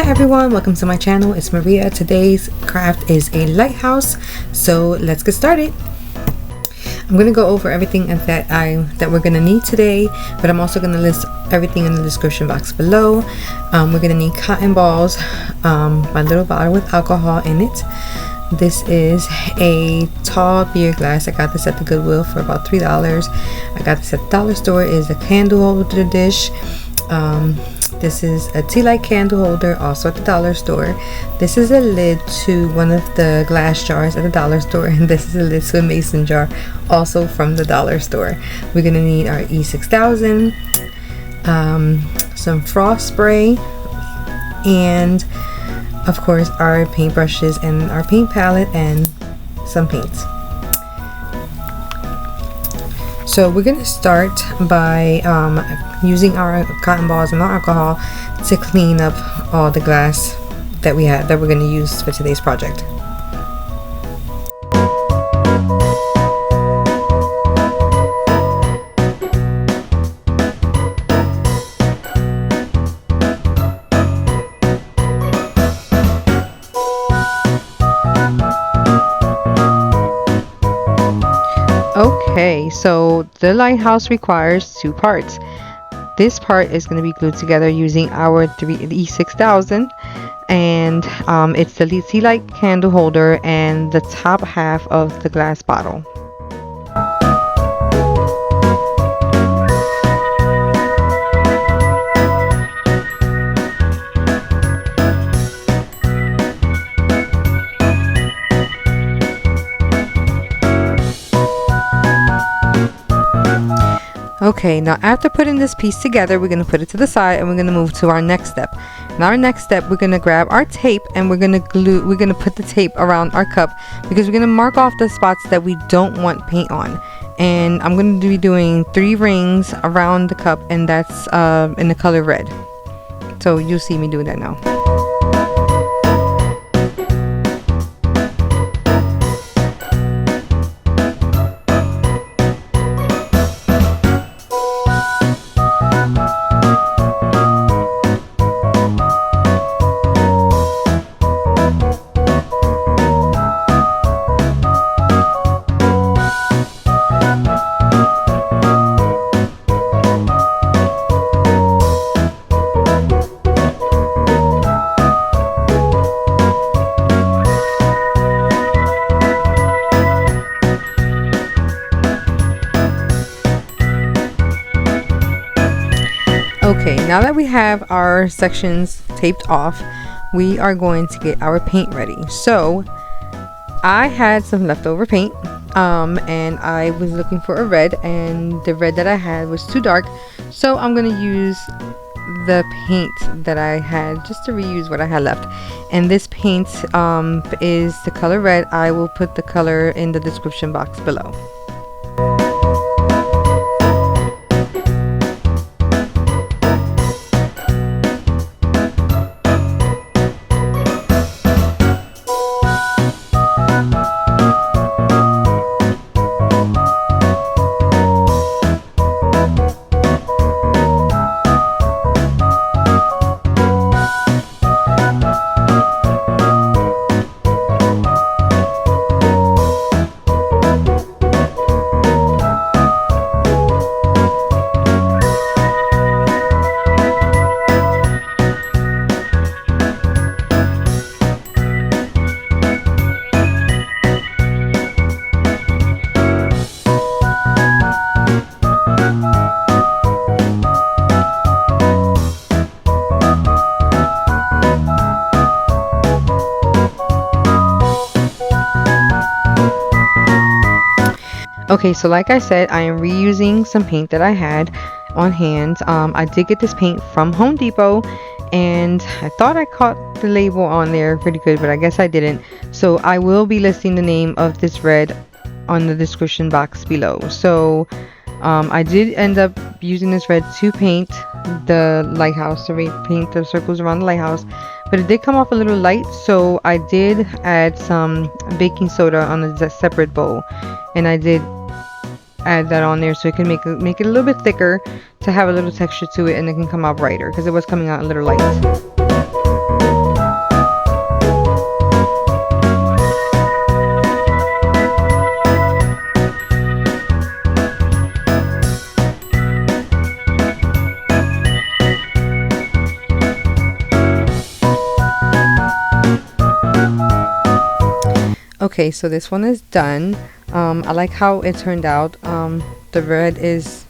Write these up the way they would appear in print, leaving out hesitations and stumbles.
Hi everyone, welcome to my channel. It's Maria. Today's craft is a lighthouse, so let's get started. I'm going to go over everything that we're going to need today, but I'm also going to list everything in the description box below. We're going to need cotton balls, my little bottle with alcohol in it. This is a tall beer glass. I got this at the Goodwill for about $3. I got this at the dollar store. Is a candle holder dish. This is a Tealight candle holder, also at the dollar store. This is a lid to one of the glass jars at the dollar store, and this is a lid to a mason jar, also from the dollar store. We're gonna need our E6000, some frost spray, and of course our paintbrushes and our paint palette and some paints. So we're going to start by using our cotton balls and our alcohol to clean up all the glass that we have that we're going to use for today's project. Okay, so the lighthouse requires two parts. This part is going to be glued together using our E6000, and it's the Tealight candle holder and the top half of the glass bottle. Okay, now after putting this piece together, we're going to put it to the side and we're going to move to our next step. In our next step, we're going to grab our tape and we're going to put the tape around our cup, because we're going to mark off the spots that we don't want paint on. And I'm going to be doing 3 rings around the cup, and that's in the color red. So you'll see me doing that now. Okay, now that we have our sections taped off, we are going to get our paint ready. So I had some leftover paint, and I was looking for a red, and the red that I had was too dark, so I'm going to use the paint that I had just to reuse what I had left. And this paint is the color red. I will put the color in the description box below. Okay, so like I said, I am reusing some paint that I had on hand. I did get this paint from Home Depot, and I thought I caught the label on there pretty good, but I guess I didn't. So I will be listing the name of this red on the description box below. So I did end up using this red to paint the lighthouse, to paint the circles around the lighthouse, but it did come off a little light, so I did add some baking soda on a separate bowl, and I did add that on there so it can make it a little bit thicker to have a little texture to it, and it can come out brighter because it was coming out a little light. Okay, so this one is done. I like how it turned out. The red is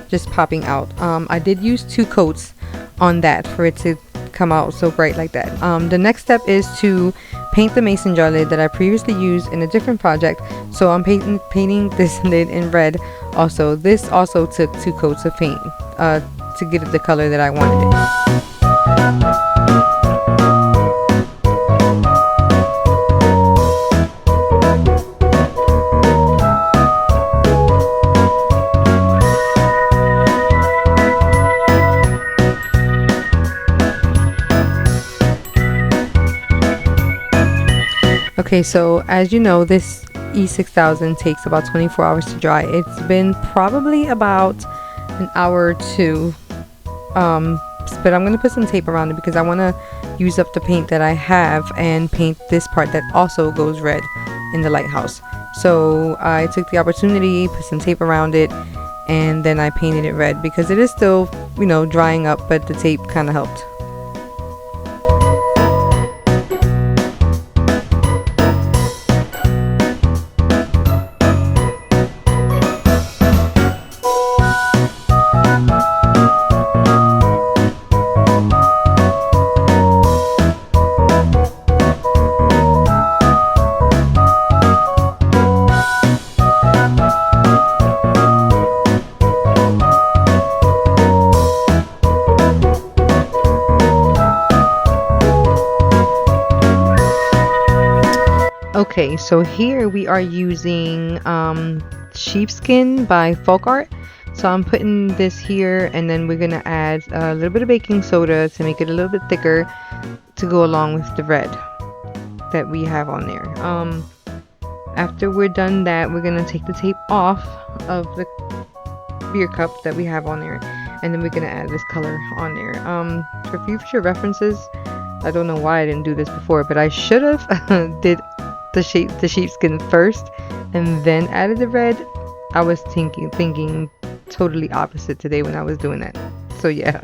just popping out. I did use 2 coats on that for it to come out so bright like that. The next step is to paint the mason jar lid that I previously used in a different project. So I'm painting this lid in red also. This also took 2 coats of paint to get it the color that I wanted it. Okay, so as you know, this E6000 takes about 24 hours to dry. It's been probably about an hour or 2, but I'm going to put some tape around it because I want to use up the paint that I have and paint this part that also goes red in the lighthouse. So I took the opportunity, put some tape around it, and then I painted it red because it is still, you know, drying up, but the tape kind of helped. Okay, so here we are using sheepskin by Folk Art. So I'm putting this here, and then we're gonna add a little bit of baking soda to make it a little bit thicker to go along with the red that we have on there. After we're done that, we're gonna take the tape off of the beer cup that we have on there, and then we're gonna add this color on there. For future references, I don't know why I didn't do this before, but I should have did the sheepskin first and then added the red. I was thinking totally opposite today when I was doing that. So yeah.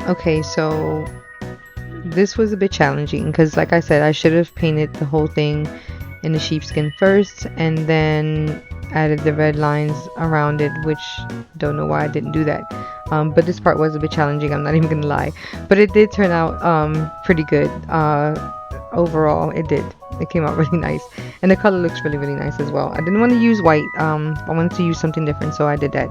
Okay, so this was a bit challenging because, like I said, I should have painted the whole thing in the sheepskin first and then added the red lines around it, which don't know why I didn't do that. But this part was a bit challenging, I'm not even gonna lie, but it did turn out pretty good. Overall it came out really nice, and the color looks really nice as well. I didn't want to use white. I wanted to use something different, so I did that.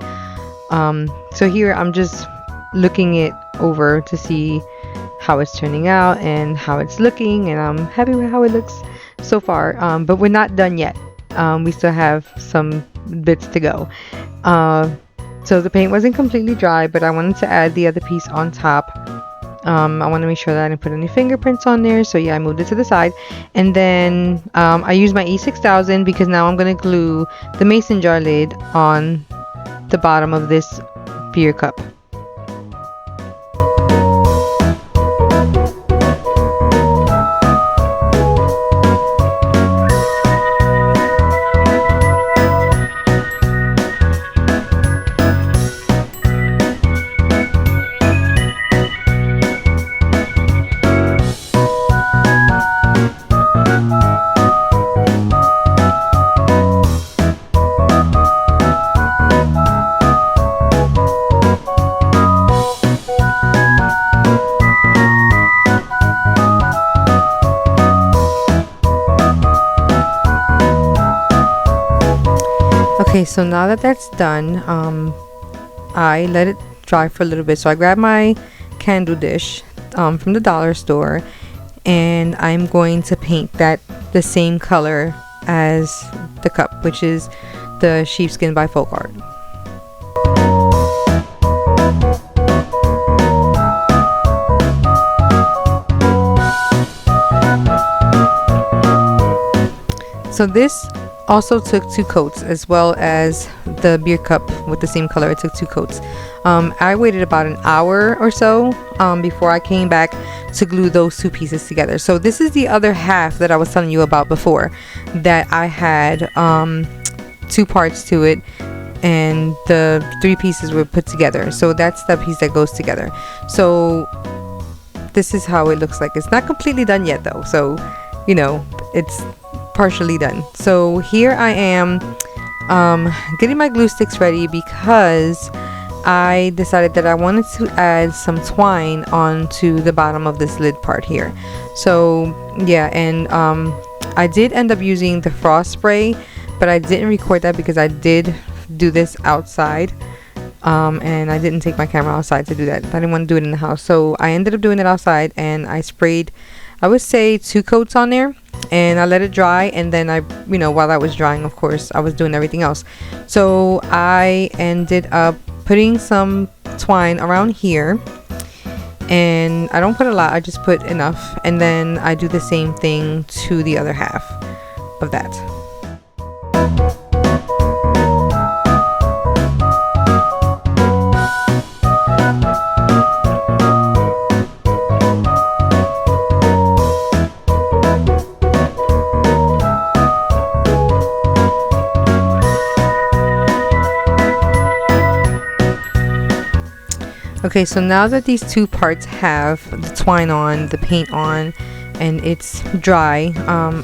So here I'm just looking it over to see how it's turning out and how it's looking, and I'm happy with how it looks so far. But we're not done yet. We still have some bits to go. So the paint wasn't completely dry, but I wanted to add the other piece on top. I want to make sure that I didn't put any fingerprints on there, so yeah, I moved it to the side. And then I used my E6000 because now I'm going to glue the mason jar lid on the bottom of this beer cup. Okay, so now that that's done, I let it dry for a little bit. So I grabbed my candle dish from the dollar store, and I'm going to paint that the same color as the cup, which is the sheepskin by Folk Art. So this also took 2 coats, as well as the beer cup with the same color. I took 2 coats. I waited about an hour or so before I came back to glue those 2 pieces together. So this is the other half that I was telling you about before, that I had 2 parts to it, and the 3 pieces were put together. So that's the piece that goes together. So this is how it looks like. It's not completely done yet though, so you know, it's partially done. So here I am getting my glue sticks ready, because I decided that I wanted to add some twine onto the bottom of this lid part here. So yeah, and I did end up using the frost spray, but I didn't record that because I did do this outside, and I didn't take my camera outside to do that. I didn't want to do it in the house, so I ended up doing it outside, and I sprayed, I would say, 2 coats on there, and I let it dry. And then I, you know, while I was drying, of course, I was doing everything else. So I ended up putting some twine around here, and I don't put a lot, I just put enough, and then I do the same thing to the other half of that. Okay, so now that these 2 parts have the twine on, the paint on, and it's dry,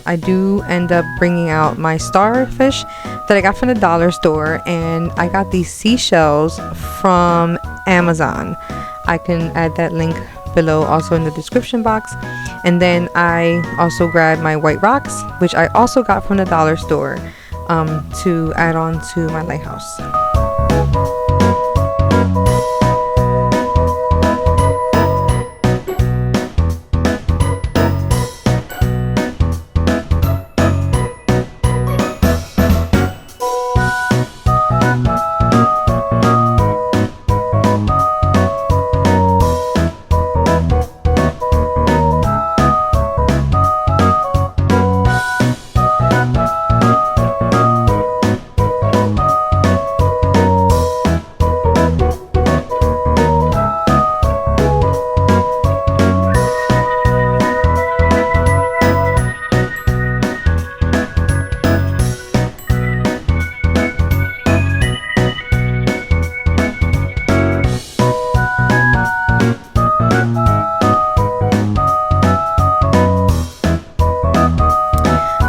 I do end up bringing out my Starfish that I got from the dollar store, and I got these seashells from Amazon. I can add that link below, also in the description box. And then I also grabbed my white rocks, which I also got from the dollar store, to add on to my lighthouse.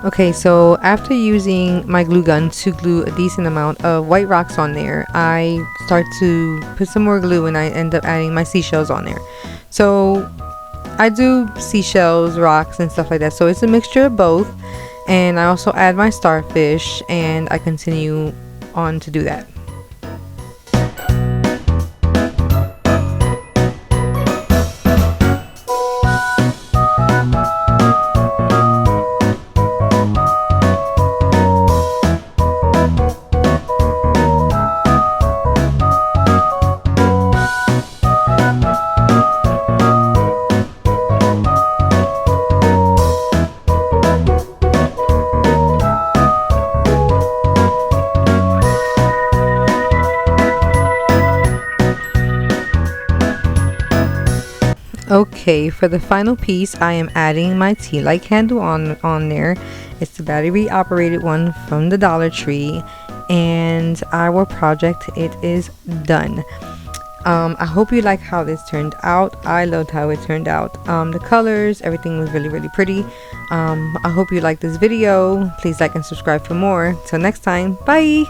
Okay, so after using my glue gun to glue a decent amount of white rocks on there, I start to put some more glue, and I end up adding my seashells on there. So I do seashells, rocks, and stuff like that, so it's a mixture of both. And I also add my starfish, and I continue on to do that. Okay, for the final piece, I am adding my Tealight candle on there. It's the battery operated one from the Dollar Tree, and our project, it is done. I hope you like how this turned out. I loved how it turned out. The colors, everything was really pretty. I hope you like this video. Please like and subscribe for more. Till next time, bye.